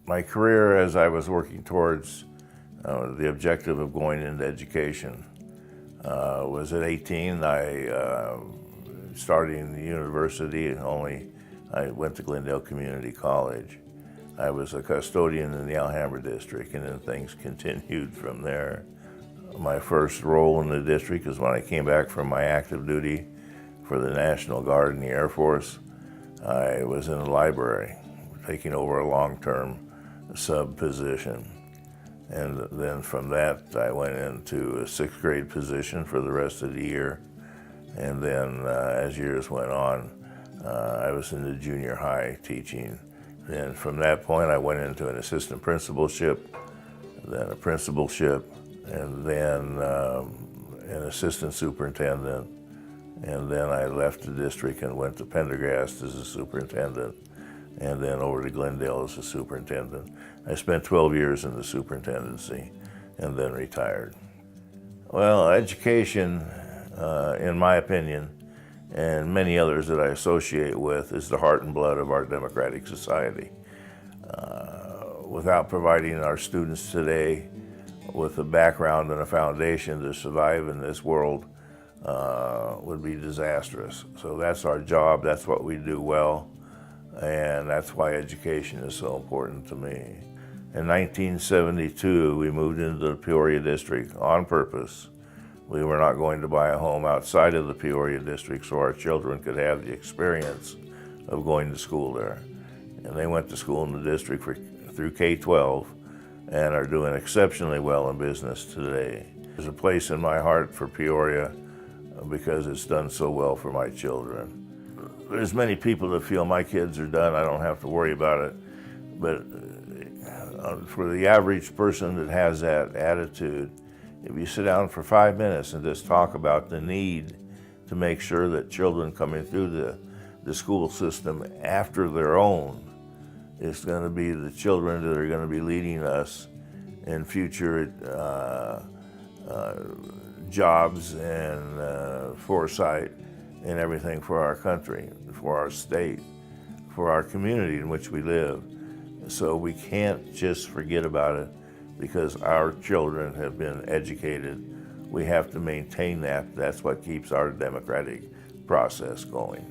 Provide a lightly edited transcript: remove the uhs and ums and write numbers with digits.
My career, as I was working towards the objective of going into education, was at 18. I started in the university, and I went to Glendale Community College. I was a custodian in the Alhambra district, and then things continued from there. My first role in the district is when I came back from my active duty for the National Guard in the Air Force. I was in the library, taking over a long-term sub position. And then from that, I went into a sixth grade position for the rest of the year. And then as years went on, I was in the junior high teaching. And from that point, I went into an assistant principalship, then a principalship, and then an assistant superintendent. And then I left the district and went to Pendergast as a superintendent, and then over to Glendale as a superintendent. I spent 12 years in the superintendency and then retired. Well, education, in my opinion, and many others that I associate with, is the heart and blood of our democratic society. Without providing our students today with a background and a foundation to survive in this world would be disastrous. So that's our job, that's what we do well, and that's why education is so important to me. In 1972, we moved into the Peoria district on purpose. We were not going to buy a home outside of the Peoria district so our children could have the experience of going to school there. And they went to school in the district through K-12 and are doing exceptionally well in business today. There's a place in my heart for Peoria because it's done so well for my children. There's many people that feel my kids are done, I don't have to worry about it. But for the average person that has that attitude, if you sit down for 5 minutes and just talk about the need to make sure that children coming through the school system after their own is going to be the children that are going to be leading us in future jobs and foresight and everything for our country, for our state, for our community in which we live. So we can't just forget about it because our children have been educated. We have to maintain that. That's what keeps our democratic process going.